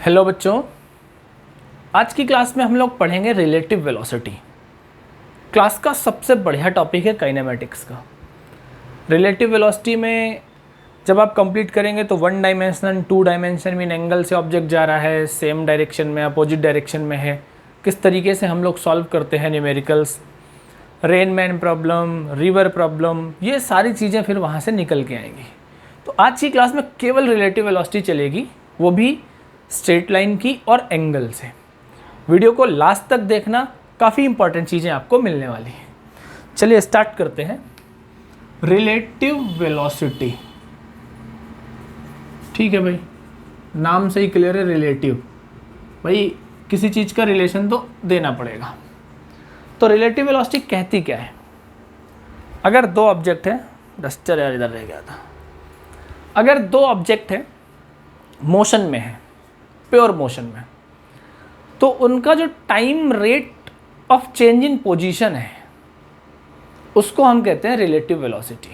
Hello बच्चों, आज की क्लास में हम लोग पढ़ेंगे रिलेटिव वेलोसिटी। क्लास का सबसे बढ़िया टॉपिक है काइनेमेटिक्स का। रिलेटिव वेलोसिटी में जब आप कंप्लीट करेंगे तो 1 डायमेंशनल 2 डायमेंशन मीन एंगल से ऑब्जेक्ट जा रहा है, सेम डायरेक्शन में, अपोजिट डायरेक्शन में है, किस तरीके से हम लोग सॉल्व करते हैं numericals, Rain Man problem, river problem, ये सारी चीज़ें फिर वहाँ से निकल के आएंगी। तो आज की क्लास में केवल रिलेटिव वेलोसिटी चलेगी, वो भी स्ट्रेट लाइन की और एंगल से। वीडियो को लास्ट तक देखना, काफ़ी इंपॉर्टेंट चीज़ें आपको मिलने वाली हैं। चलिए स्टार्ट करते हैं। रिलेटिव वेलोसिटी, ठीक है भाई, नाम से ही क्लियर है रिलेटिव, भाई किसी चीज़ का रिलेशन तो देना पड़ेगा। तो रिलेटिव वेलोसिटी कहती क्या है? अगर दो ऑब्जेक्ट हैं, डस्टर यार इधर रह गया था, अगर दो ऑब्जेक्ट हैं मोशन में है, प्योर मोशन में, तो उनका जो time rate of change in position है उसको हम कहते हैं रिलेटिव वेलोसिटी।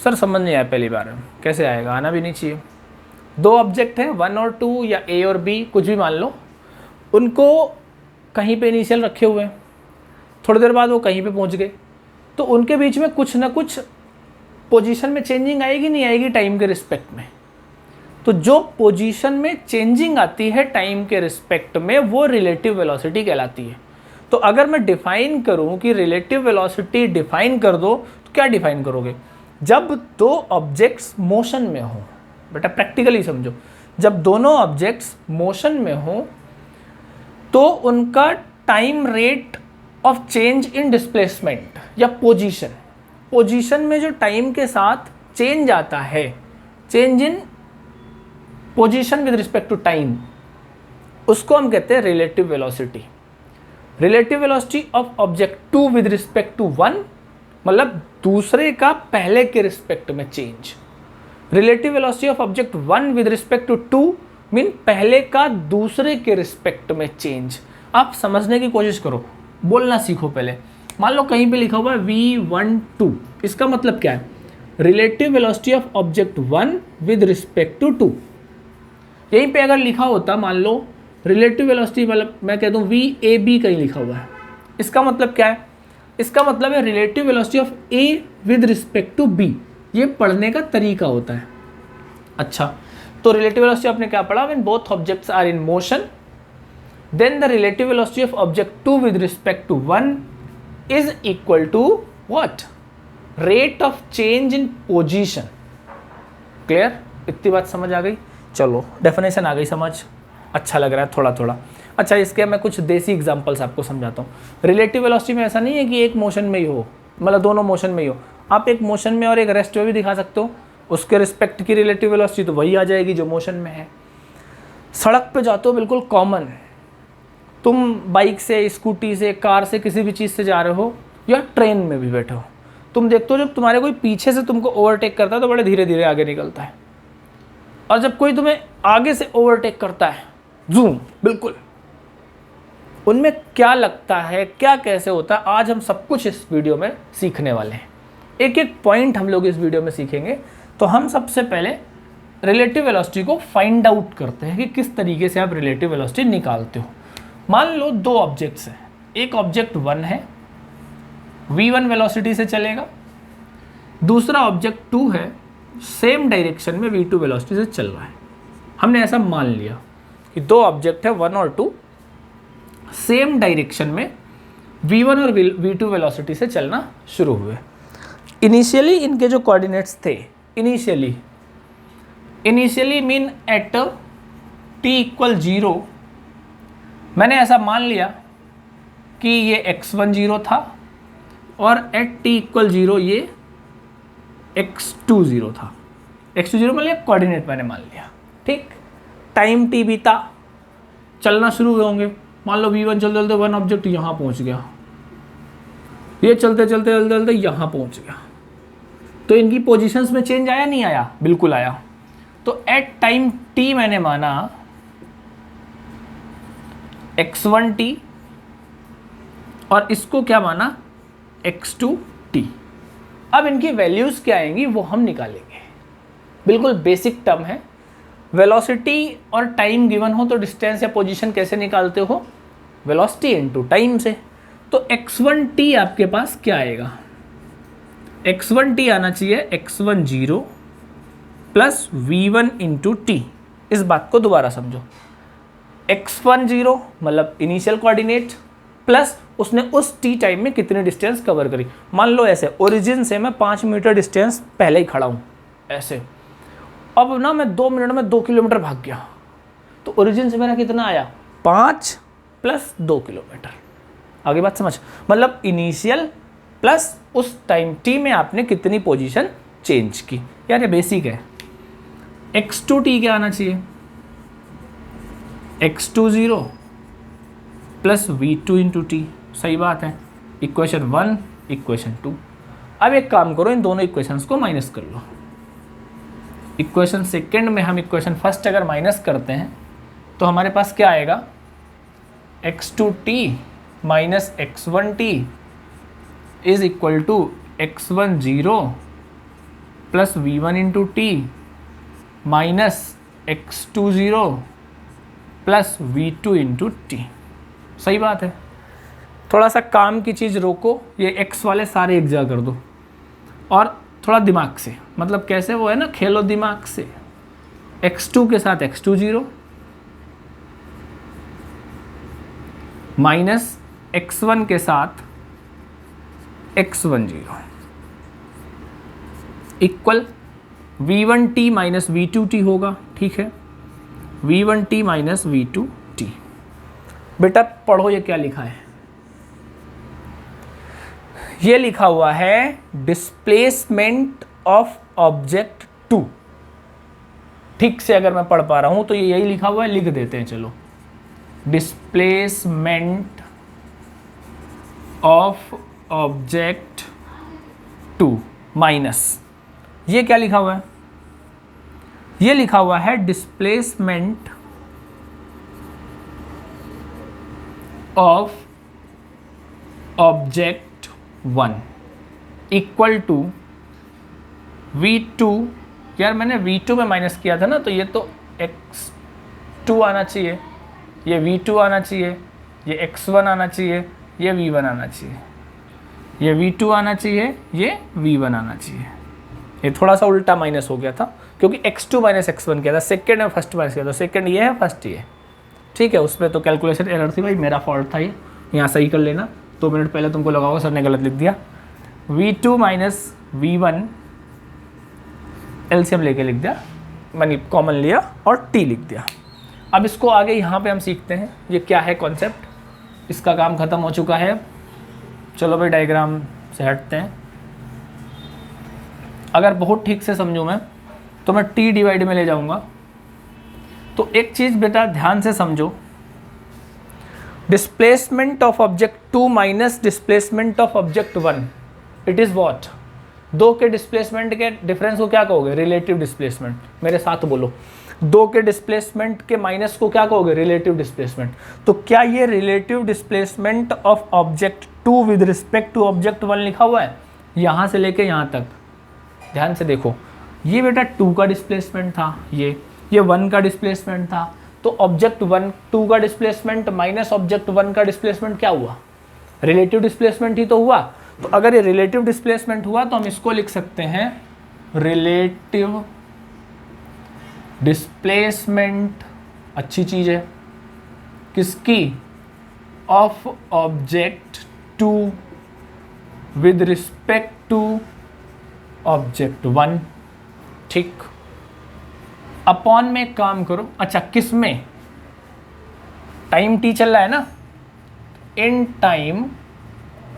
सर समझ नहीं आया पहली बार में, कैसे आएगा? आना भी नहीं चाहिए। दो ऑब्जेक्ट हैं, 1 और 2 या A और B, कुछ भी मान लो, उनको कहीं पे इनिशियल रखे हुए हैं, थोड़ी देर बाद वो कहीं पे पहुंच गए, तो उनके बीच में कुछ ना कुछ पोजीशन में चेंजिंग आएगी, नहीं आएगी टाइम के रिस्पेक्ट में। तो जो पोजीशन में चेंजिंग आती है टाइम के रिस्पेक्ट में, वो रिलेटिव वेलोसिटी कहलाती है। तो अगर मैं डिफाइन करूं कि रिलेटिव वेलोसिटी डिफाइन कर दो, तो क्या डिफाइन करोगे? जब दो ऑब्जेक्ट्स मोशन में हो, बेटा प्रैक्टिकली समझो, जब दोनों ऑब्जेक्ट्स मोशन में हो तो उनका time rate of change in displacement या पोजीशन में जो टाइम के साथ चेंज आता है, change in position with respect to time, उसको हम कहते हैं relative velocity. Relative velocity of object 2 with respect to 1, मतलब दूसरे का पहले के रिस्पेक्ट में change. Relative velocity of object 1 with respect to 2 mean पहले का दूसरे के रिस्पेक्ट में चेंज। आप समझने की कोशिश करो, बोलना सीखो पहले। मान लो कहीं पे लिखा हुआ है v12, इसका मतलब क्या है? Relative velocity of object 1 with respect to 2। यहीं पे अगर लिखा होता, मान लो रिलेटिव वेलोसिटी, मतलब मैं कह दूं VAB कहीं लिखा हुआ है, इसका मतलब क्या है? इसका मतलब है relative velocity of A with respect to B। ये पढ़ने का तरीका होता है। अच्छा, तो रिलेटिव वेलोसिटी आपने क्या पढ़ा? When both objects are in motion, then the relative velocity of object 2 with respect to 1 is equal to what? Rate of change in position. Clear? इतनी बात समझ आ गई? चलो डेफिनेशन आ गई समझ, अच्छा लग रहा है थोड़ा थोड़ा। अच्छा, इसके मैं कुछ देसी एग्जांपल्स आपको समझाता हूँ। रिलेटिव वेलोसिटी में ऐसा नहीं है कि एक मोशन में ही हो, मतलब दोनों मोशन में ही हो। आप एक मोशन में और एक रेस्ट में भी दिखा सकते हो, उसके रिस्पेक्ट की रिलेटिव वेलोसिटी तो वही आ जाएगी जो मोशन में है। सड़क पे जाते हो, बिल्कुल कॉमन, तुम बाइक से, स्कूटी से, कार से, किसी भी चीज़ से जा रहे हो, या ट्रेन में भी बैठे हो, तुम देखते हो जब तुम्हारे कोई पीछे से तुमको ओवरटेक करता है तो बड़े धीरे धीरे आगे निकलता है, और जब कोई तुम्हें आगे से ओवरटेक करता है, जूम, बिल्कुल। उनमें क्या लगता है, क्या कैसे होता है, आज हम सब कुछ इस वीडियो में सीखने वाले हैं। एक एक पॉइंट हम लोग इस वीडियो में सीखेंगे। तो हम सबसे पहले रिलेटिव वेलोसिटी को फाइंड आउट करते हैं कि किस तरीके से आप रिलेटिव वेलोसिटी निकालते हो। मान लो दो ऑब्जेक्ट्स हैं, एक ऑब्जेक्ट 1 है, v1 वेलोसिटी से चलेगा, दूसरा ऑब्जेक्ट 2 है, सेम डायरेक्शन में v2 वेलोसिटी से चल रहा है। हमने ऐसा मान लिया कि दो ऑब्जेक्ट है 1 और 2, सेम डायरेक्शन में v1 और v2 वेलोसिटी से चलना शुरू हुए। इनिशियली इनके जो कोऑर्डिनेट्स थे, initially mean at t equal 0, मैंने ऐसा मान लिया कि ये x1 0 था और एट t इक्वल 0 ये x2 0 था। x2 0 मतलब कोऑर्डिनेट मैंने मान लिया, ठीक। टाइम t बीता, चलना शुरू हुए होंगे। मान लो v1 चलते चलते 1 ऑब्जेक्ट यहाँ पहुँच गया, ये चलते चलते चलते चलते यहाँ पहुँच गया, तो इनकी पोजीशंस में चेंज आया नहीं आया? बिल्कुल आया। तो एट टाइम t मैंने माना x1t और इसको क्या माना? x2t। अब इनकी वैल्यूज़ क्या आएंगी वो हम निकालेंगे, बिल्कुल बेसिक टर्म है। वेलोसिटी और टाइम गिवन हो तो डिस्टेंस या पोजीशन कैसे निकालते हो? वेलोसिटी इनटू टाइम से। तो x1t आपके पास क्या आएगा? x1t आना चाहिए x10 plus v1 into T. इस बात को दोबारा समझो, x10 मतलब इनिशियल कोऑर्डिनेट प्लस उसने उस t टाइम में कितनी डिस्टेंस कवर करी। मान लो ऐसे ओरिजिन से मैं 5 मीटर डिस्टेंस पहले ही खड़ा हूँ ऐसे, अब ना मैं 2 मिनट में 2 किलोमीटर भाग गया, तो ओरिजिन से मेरा कितना आया? 5 प्लस 2 किलोमीटर। आगे बात समझ, मतलब इनिशियल प्लस उस टाइम t में आपने कितनी पोजीशन चेंज की। यार ये बेसिक है। x2t क्या आना चाहिए? x20 plus v2 into t. सही बात है, इक्वेशन 1 इक्वेशन 2। अब एक काम करो, इन दोनों इक्वेशंस को माइनस कर लो। इक्वेशन सेकेंड में हम इक्वेशन फर्स्ट अगर माइनस करते हैं तो हमारे पास क्या आएगा? x2t minus x1t is equal to x10 plus v1 into t minus x20 plus v2 into t. सही बात है। थोड़ा सा काम की चीज़ रोको, ये x वाले सारे एक जगह कर दो और थोड़ा दिमाग से, मतलब कैसे वो है ना, खेलो दिमाग से। x2 के साथ x20 माइनस x1 के साथ x10 equal v1t minus v2t होगा। ठीक है, v1t माइनस v2t। बेटा पढ़ो ये क्या लिखा है। ये लिखा हुआ है डिस्प्लेसमेंट ऑफ ऑब्जेक्ट 2। ठीक से अगर मैं पढ़ पा रहा हूं तो ये यही लिखा हुआ है, लिख देते हैं चलो। डिस्प्लेसमेंट ऑफ ऑब्जेक्ट 2 माइनस, ये क्या लिखा हुआ है? ये लिखा हुआ है displacement of object 1 equal to v2। यार मैंने v2 में माइनस किया था ना, तो ये तो x2 आना चाहिए, ये v2 आना चाहिए, ये x1 आना चाहिए, ये v1 आना चाहिए, ये v2 आना चाहिए, ये v1 आना चाहिए। ये थोड़ा सा उल्टा माइनस हो गया था क्योंकि x2 माइनस x1 किया था, सेकेंड में फर्स्ट माइनस किया था, सेकेंड ये है फर्स्ट ये। ठीक है, उसमें तो कैलकुलेशन एरर थी भाई, मेरा फॉल्ट था ये, यहाँ सही कर लेना। 2 मिनट पहले तुमको लगा होगा सर ने गलत लिख दिया। v2 माइनस v1 एलसीएम लेके लिख दिया, मैंने कॉमन लिया और t लिख दिया। अब इसको आगे यहाँ पे हम सीखते हैं ये क्या है कॉन्सेप्ट, इसका काम खत्म हो चुका है। चलो भाई डायग्राम से हटते हैं। अगर बहुत ठीक से समझूँ मैं तो मैं t डिवाइड में ले जाऊँगा। तो एक चीज़ बेटा ध्यान से समझो, displacement of object 2 minus displacement of object 1 it is what? दो के डिस्प्लेसमेंट के डिफरेंस को क्या कहोगे? Relative displacement. मेरे साथ बोलो, दो के डिस्प्लेसमेंट के माइनस को क्या कहोगे? Relative displacement. तो क्या ये relative displacement of object 2 with respect to object 1 लिखा हुआ है? यहाँ से लेके यहाँ तक ध्यान से देखो, ये बेटा 2 का डिस्प्लेसमेंट था, ये 1 का डिस्प्लेसमेंट था। तो ऑब्जेक्ट 2 का डिस्प्लेसमेंट माइनस ऑब्जेक्ट 1 का डिस्प्लेसमेंट क्या हुआ? रिलेटिव डिस्प्लेसमेंट ही तो हुआ। तो अगर ये रिलेटिव डिस्प्लेसमेंट हुआ तो हम इसको लिख सकते हैं रिलेटिव डिस्प्लेसमेंट। अच्छी चीज है किसकी? Of object 2 with respect to object 1। ठीक, अपॉन में एक काम करो। अच्छा किस में? टाइम t चल रहा है ना, इन टाइम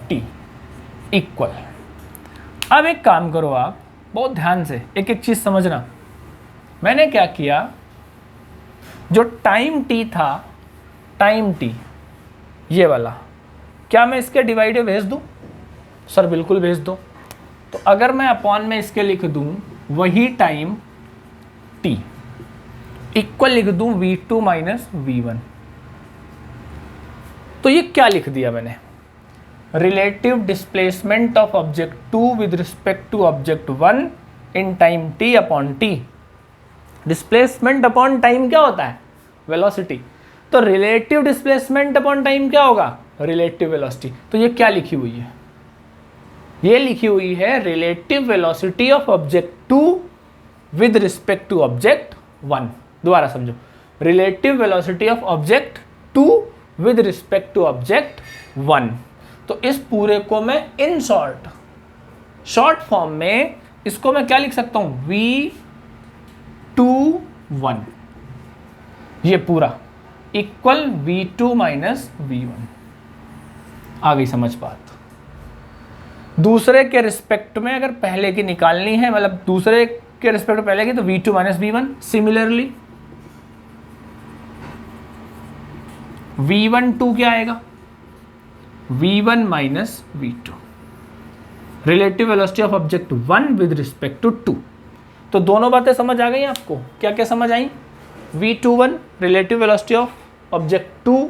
t इक्वल। अब एक काम करो आप, बहुत ध्यान से एक एक चीज समझना। मैंने क्या किया, जो टाइम t था, टाइम t ये वाला, क्या मैं इसके डिवाइड भेज दूं? सर बिल्कुल भेज दो। तो अगर मैं अपॉन में इसके लिख दूं वही टाइम t इक्वल लिख दूं v2 माइनस v1, तो ये क्या लिख दिया मैंने? Relative displacement of object 2 with respect to object 1 in time t upon t। Displacement upon time क्या होता है? वेलोसिटी। तो रिलेटिव डिस्प्लेसमेंट अपॉन टाइम क्या होगा? Relative velocity. तो ये क्या लिखी हुई है? ये लिखी हुई है relative velocity of object 2 with respect to object 1। दोबारा समझो, relative velocity of object 2 with respect to object 1। तो इस पूरे को मैं इन शॉर्ट फॉर्म में इसको मैं क्या लिख सकता हूं? v21, ये पूरा इक्वल v2 माइनस v1। आ गई समझ बात? दूसरे के रिस्पेक्ट में अगर पहले की निकालनी है, मतलब दूसरे के रिस्पेक्ट में पहले की, तो v2 minus v1। Similarly v12 क्या आएगा? v1 minus v2, relative velocity of object 1 with respect to 2। तो दोनों बातें समझ आ गई आपको? क्या क्या समझ आई? v21 relative velocity of object 2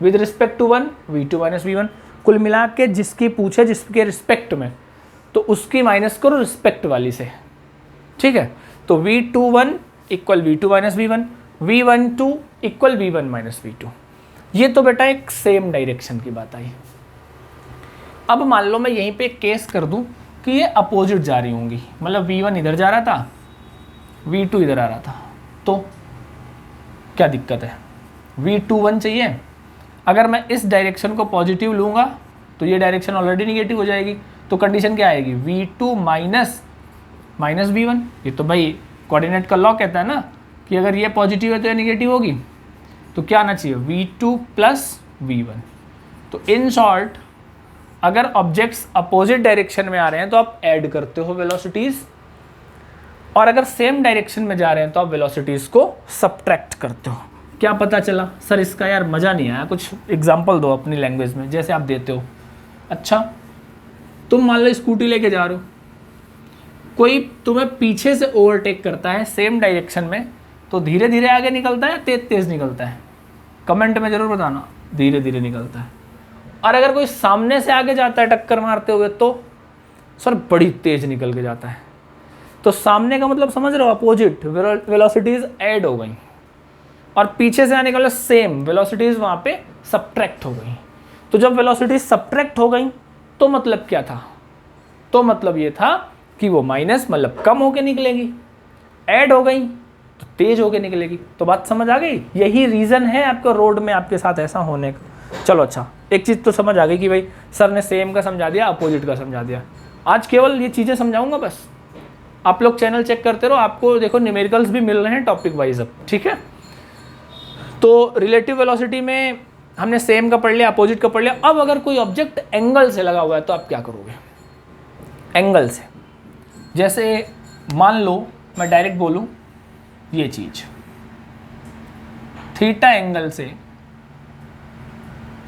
with respect to 1, v2 minus v1। कुल मिला के जिसकी पूछे जिसके रिस्पेक्ट में, तो उसकी माइनस करो रिस्पेक्ट वाली से, ठीक है? तो v21 equal v2 minus v1, v12 equal v1 minus v2। ये तो बेटा एक सेम डायरेक्शन की बात आई। अब मान लो मैं यहीं पे एक केस कर दूं कि ये अपोजिट जा रही होंगी, मतलब v1 इधर जा रहा था, v2 इधर आ रहा था, तो क्या दिक्कत है? v21 चाहिए। अगर मैं इस डायरेक्शन को पॉजिटिव लूँगा तो ये डायरेक्शन ऑलरेडी निगेटिव हो जाएगी, तो कंडीशन क्या आएगी? v2 minus v1। ये तो भाई कोऑर्डिनेट का लॉ कहता है ना कि अगर ये पॉजिटिव है तो ये निगेटिव होगी, तो क्या आना चाहिए? v2 plus v1। तो इन शॉर्ट अगर ऑब्जेक्ट्स अपोजिट डायरेक्शन में आ रहे हैं तो आप ऐड करते हो वेलोसिटीज़, और अगर सेम डायरेक्शन में जा रहे हैं तो आप वेलोसिटीज़ को सब्ट्रैक्ट करते हो। क्या पता चला? सर इसका यार मज़ा नहीं आया, कुछ एग्जाम्पल दो अपनी लैंग्वेज में जैसे आप देते हो। अच्छा, तुम मान लो स्कूटी लेके जा रहे हो, कोई तुम्हें पीछे से ओवरटेक करता है सेम डायरेक्शन में, तो धीरे धीरे आगे निकलता है, तेज तेज निकलता है? कमेंट में ज़रूर बताना। धीरे धीरे निकलता है। और अगर कोई सामने से आगे जाता है टक्कर मारते हुए, तो सर बड़ी तेज निकल के जाता है। तो सामने का मतलब समझ रहे हो? अपोजिट वेलोसिटीज़ ऐड हो गई, और पीछे से आने का मतलब सेम वेलोसिटीज़ वहाँ पे सब्ट्रैक्ट हो गई। तो जब वेलोसिटीज़ सब्ट्रैक्ट हो गई तो मतलब क्या था? तो मतलब ये था कि वो माइनस मतलब कम होके निकलेगी, ऐड हो गई तो तेज होके निकलेगी। तो बात समझ आ गई? यही रीज़न है आपको रोड में आपके साथ ऐसा होने का। चलो अच्छा, एक चीज़ तो समझ आ गई कि भाई सर ने सेम का समझा दिया, अपोजिट का समझा दिया। आज केवल ये चीज़ें समझाऊंगा बस। आप लोग चैनल चेक करते रहो, आपको देखो न्यूमेरिकल्स भी मिल रहे हैं टॉपिक वाइज अब, ठीक है? तो रिलेटिव वेलोसिटी में हमने सेम का पढ़ लिया, अपोजिट का पढ़ लिया। अब अगर कोई ऑब्जेक्ट एंगल से लगा हुआ है तो आप क्या करोगे? एंगल से, जैसे मान लो मैं डायरेक्ट बोलूं ये चीज़ थीटा एंगल से,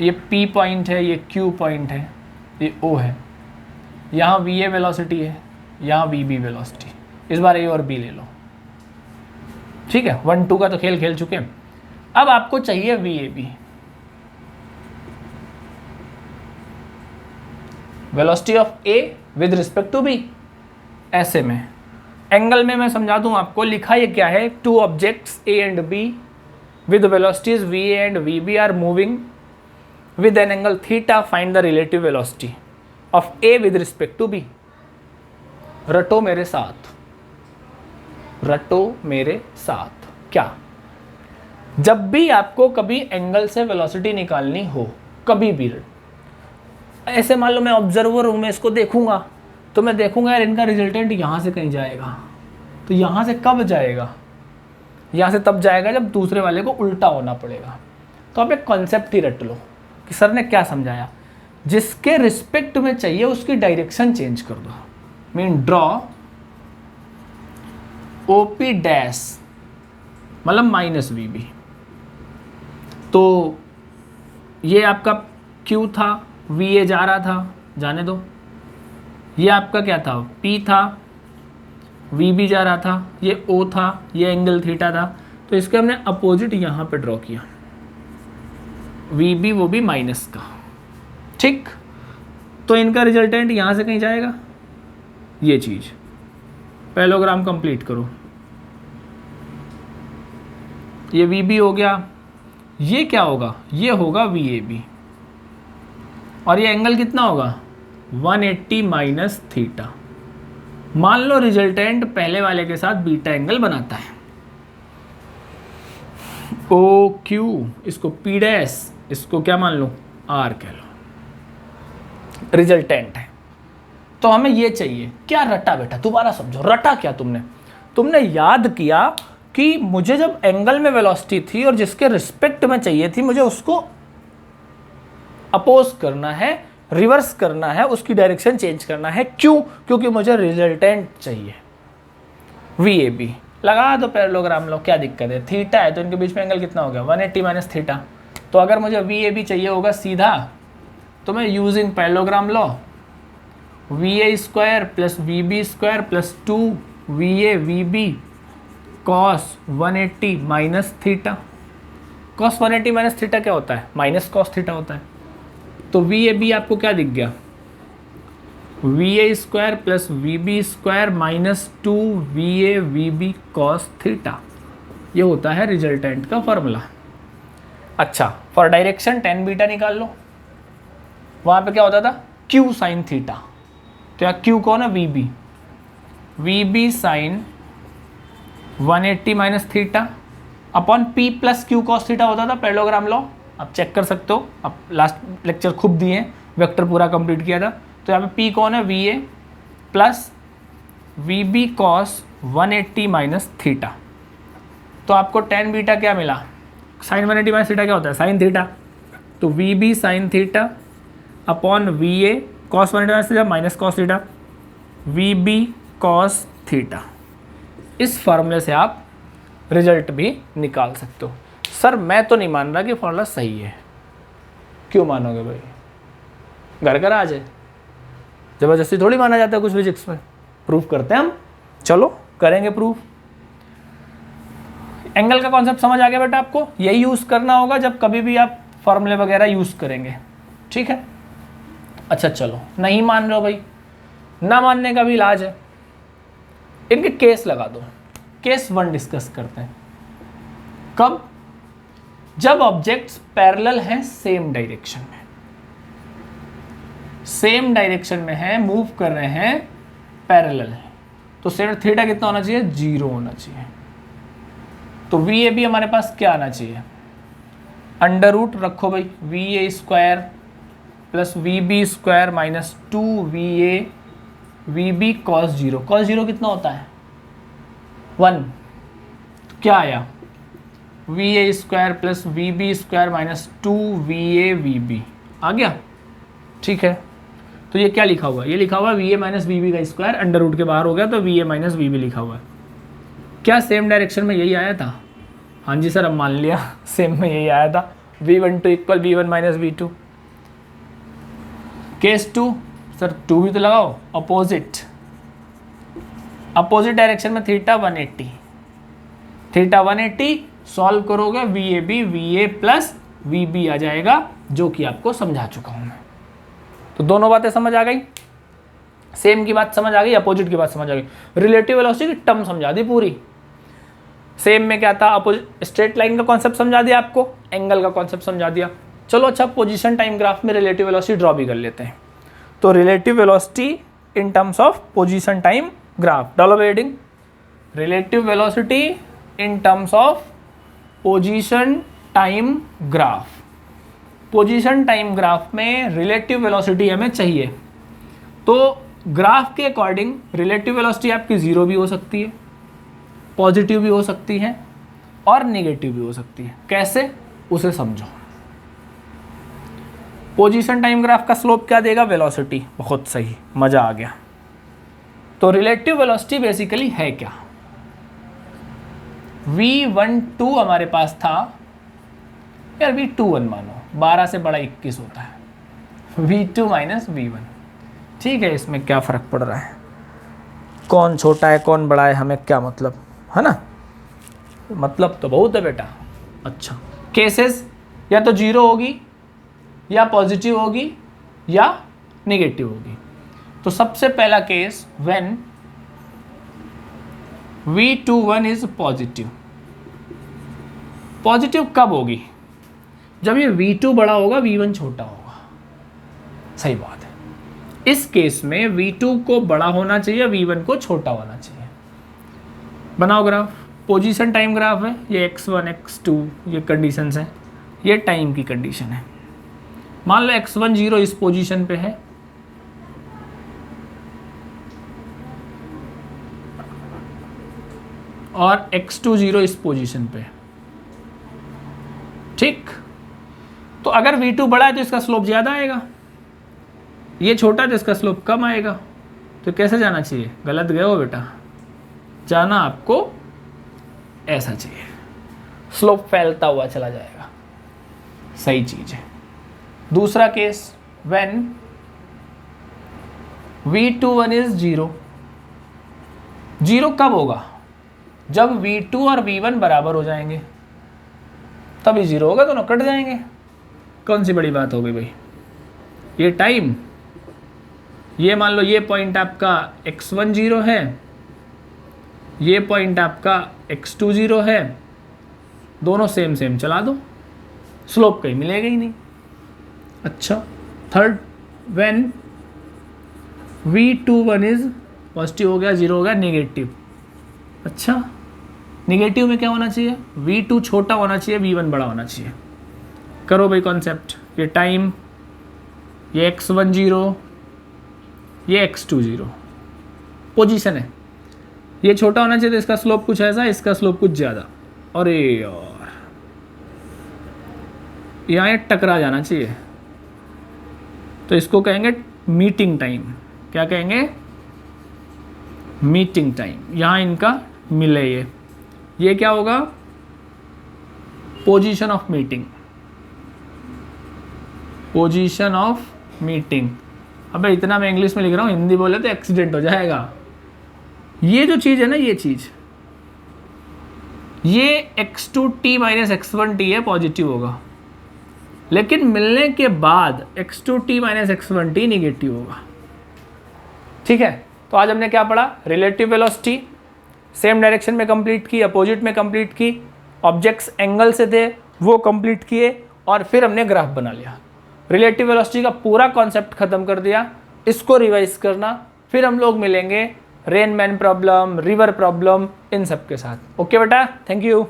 ये P पॉइंट है, ये Q पॉइंट है, ये O है, यहाँ VA वेलोसिटी है, यहाँ VB वेलोसिटी। इस बार A और B ले लो, ठीक है? 1-2 का तो खेल खेल चुके हैं। अब आपको चाहिए VAB, velocity of A with respect to B। ऐसे में एंगल में मैं समझा दूं आपको, लिखा ये क्या है? Two objects A and B with velocities VA and VB are moving with an angle theta, find the relative velocity of A with respect to B। रटो मेरे साथ, रटो मेरे साथ। क्या? जब भी आपको कभी एंगल से वेलोसिटी निकालनी हो, कभी भी, ऐसे मान लो मैं ऑब्जर्वर हूँ, मैं इसको देखूंगा तो मैं देखूंगा यार इनका रिजल्टेंट यहाँ से कहीं जाएगा, तो यहाँ से कब जाएगा? यहाँ से तब जाएगा जब दूसरे वाले को उल्टा होना पड़ेगा। तो आप एक कॉन्सेप्ट ही रट लो कि सर ने क्या समझाया। जिसके रिस्पेक्ट में चाहिए उसकी डायरेक्शन चेंज कर दो। मीन ड्रॉ OP डैश मतलब माइनस VB। तो ये आपका Q था, VA जा रहा था, जाने दो। ये आपका क्या था? P था, VB जा रहा था, ये O था, ये एंगल थीटा था। तो इसके हमने अपोजिट यहाँ पे ड्रॉ किया, VB वो भी माइनस का, ठीक? तो इनका रिजल्टेंट यहाँ से कहीं जाएगा, ये चीज़। पैरेललोग्राम कंप्लीट करो। ये VB हो गया, ये क्या होगा, ये होगा VAB, और ये एंगल कितना होगा 180 माइनस थीटा। मान लो रिजल्टेंट पहले वाले के साथ बीटा एंगल बनाता है, OQ, इसको P डैश, इसको क्या मान लो R कह लो, रिजल्टेंट है। तो हमें ये चाहिए, क्या रटा बेटा, दोबारा समझो, रटा क्या तुमने याद किया कि मुझे जब एंगल में वेलोसिटी थी और जिसके रिस्पेक्ट में चाहिए थी, मुझे उसको अपोज करना है, रिवर्स करना है, उसकी डायरेक्शन चेंज करना है। क्यों? क्योंकि मुझे रिजल्टेंट चाहिए VAB। लगा दो पैरेललोग्राम लो, क्या दिक्कत है, थीटा है तो इनके बीच में एंगल कितना हो गया 180 माइनस थीटा। तो अगर मुझे VAB चाहिए होगा सीधा, तो मैं using parallelogram law VA square plus VB square plus 2 VA VB cos 180 minus theta. Cos 180 minus theta क्या होता है, माइनस कॉस थीटा होता है। तो VAB आपको क्या दिख गया, VA square plus VB square minus 2 VA VB cos theta. ये होता है रिजल्टेंट का फॉर्मूला। अच्छा, फॉर डायरेक्शन tan बीटा निकाल लो, वहाँ पे क्या होता था Q साइन थीटा। तो यहाँ Q कौन है, VB, VB sine 180 minus theta upon P plus Q cos theta होता था पैरेललोग्राम लॉ। आप चेक कर सकते हो, आप लास्ट लेक्चर खूब दिए हैं, वेक्टर पूरा कंप्लीट किया था। तो यहाँ पे P कौन है, VA plus VB cos 180 minus theta. तो आपको tan बीटा क्या मिला, साइन 180 माइनस थीटा क्या होता है, साइन थीटा। तो VB sine theta upon VA cos 180 minus theta minus cos theta, VB cos theta. इस फार्मूले से आप रिजल्ट भी निकाल सकते हो। सर मैं तो नहीं मान रहा कि फॉर्मूला सही है। क्यों मानोगे भाई, घर का राज है, जबरदस्ती थोड़ी माना जाता है कुछ फिजिक्स में। प्रूफ करते हैं हम, चलो करेंगे प्रूफ। एंगल का कॉन्सेप्ट समझ आ गया बेटा आपको, यही यूज़ करना होगा जब कभी भी आप फॉर्मूले वगैरह यूज़ करेंगे, ठीक है। अच्छा चलो, नहीं मान रहे हो भाई, ना मानने का भी इलाज है, इनके केस लगा दो। केस 1 डिस्कस करते हैं। कब, जब ऑब्जेक्ट्स पैरेलल हैं सेम डायरेक्शन में, सेम डायरेक्शन में है, मूव कर रहे हैं, पैरेलल है, तो सेम थीटा कितना होना चाहिए, 0 होना चाहिए। तो VAB हमारे पास क्या आना चाहिए, अंडर रूट रखो भाई, VA square plus VB square minus 2 VA VB cos 0। Cos 0 कितना होता है 1। तो क्या आया, VA square plus VB square minus 2 VA VB आ गया, ठीक है। तो ये क्या लिखा हुआ है, ये लिखा हुआ है VA माइनस VB का स्क्वायर, अंडर रूट के बाहर हो गया तो VA माइनस VB लिखा हुआ है। क्या सेम डायरेक्शन में यही आया था, हाँ जी सर अब मान लिया सेम में यही आया था, V12 equal V1 minus V2। Case 2, sir 2 भी तो लगाओ, अपोजिट, अपोजिट डायरेक्शन में थीटा 180, थीटा 180 सॉल्व करोगे VAB VA प्लस VB आ जाएगा, जो कि आपको समझा चुका हूं मैं। तो दोनों बातें समझ आ गई, सेम की बात समझ आ गई, अपोजिट की बात समझ आ गई, रिलेटिव वेलोसिटी की टर्म समझा दी पूरी। सेम में क्या था, अपोजिट स्ट्रेट लाइन का कॉन्सेप्ट समझा दिया आपको, एंगल का कॉन्सेप्ट समझा दिया। चलो अच्छा, पोजीशन टाइम ग्राफ में रिलेटिव वेलोसिटी ड्रॉ भी कर लेते हैं। तो relative velocity in terms of position time graph, डालो heading, relative velocity in terms of position time graph. Position time graph में रिलेटिव वेलोसिटी हमें चाहिए, तो ग्राफ के अकॉर्डिंग रिलेटिव वेलोसिटी आपकी 0 भी हो सकती है, पॉजिटिव भी हो सकती है और नेगेटिव भी हो सकती है। कैसे, उसे समझो। पोजीशन टाइम ग्राफ का स्लोप क्या देगा, वेलोसिटी। बहुत सही, मजा आ गया। तो रिलेटिव वेलोसिटी बेसिकली है क्या, V12 हमारे पास था यार, V21 मानो, 12 से बड़ा 21 होता है, V2 माइनस V1, ठीक है। इसमें क्या फ़र्क पड़ रहा है, कौन छोटा है कौन बड़ा है, हमें क्या मतलब है ना, मतलब तो बहुत है बेटा। अच्छा, केसेस या तो 0 होगी या पॉजिटिव होगी या नेगेटिव होगी। तो सबसे पहला case, when V21 is positive, positive कब होगी? जब ये V2 बड़ा होगा, V1 छोटा होगा। सही बात है। इस केस में V2 को बड़ा होना चाहिए, V1 को छोटा होना चाहिए। बनाओ ग्राफ। पोजीशन टाइम ग्राफ है, ये x1 x2 ये कंडीशंस हैं, ये टाइम की कंडीशन है। मान लो x1 0 इस पोजीशन पे है, और x2 0 इस पोजीशन पे। ठीक, तो अगर V2 बड़ा है तो इसका स्लोप ज़्यादा आएगा, ये छोटा है तो इसका स्लोप कम आएगा। तो कैसे जाना चाहिए? गलत गए हो बेटा, जाना आपको ऐसा चाहिए, स्लोप फैलता हुआ चला जाएगा। सही चीज़ है। दूसरा केस, व्हेन V21 इज 0। 0 कब होगा? जब V2 और V1 बराबर हो जाएंगे, तभी 0 होगा, दोनों कट जाएंगे। कौन सी बड़ी बात हो गई भाई? ये टाइम, ये मान लो ये पॉइंट आपका x1 0 है, ये पॉइंट आपका x2 0 है, दोनों सेम सेम चला दो, स्लोप कहीं मिलेगा ही नहीं। अच्छा, third, when V21 is positive हो गया, 0 हो गया नेगेटिव। अच्छा, नेगेटिव में क्या होना चाहिए? V2 छोटा होना चाहिए, V1 बड़ा होना चाहिए। करो भाई कॉन्सेप्ट। ये टाइम, ये x1 0, ये x2 0 पोजीशन है। ये छोटा होना चाहिए तो इसका स्लोप कुछ ऐसा, इसका स्लोप कुछ ज़्यादा। अरे यार, यहाँ ये टकरा जाना चाहिए, तो इसको कहेंगे मीटिंग टाइम। क्या कहेंगे? Meeting time. यहाँ इनका मिले ये क्या होगा? Position of meeting. Position of meeting. अबे इतना मैं इंग्लिश में लिख रहा हूँ, हिंदी बोले तो एक्सीडेंट हो जाएगा। ये जो चीज़ है ना, ये चीज़, ये x2t माइनस x1t है, पॉजिटिव होगा, लेकिन मिलने के बाद x2t माइनस x1t निगेटिव होगा। ठीक है, तो आज हमने क्या पढ़ा? रिलेटिव वेलोसिटी सेम डायरेक्शन में कंप्लीट की, अपोजिट में कंप्लीट की, ऑब्जेक्ट्स एंगल से थे वो कंप्लीट किए, और फिर हमने ग्राफ बना लिया। रिलेटिव वेलोसिटी का पूरा कॉन्सेप्ट खत्म कर दिया। इसको रिवाइज करना, फिर हम लोग मिलेंगे rain man problem, river problem, इन सब के साथ। ओके बेटा, थैंक यू।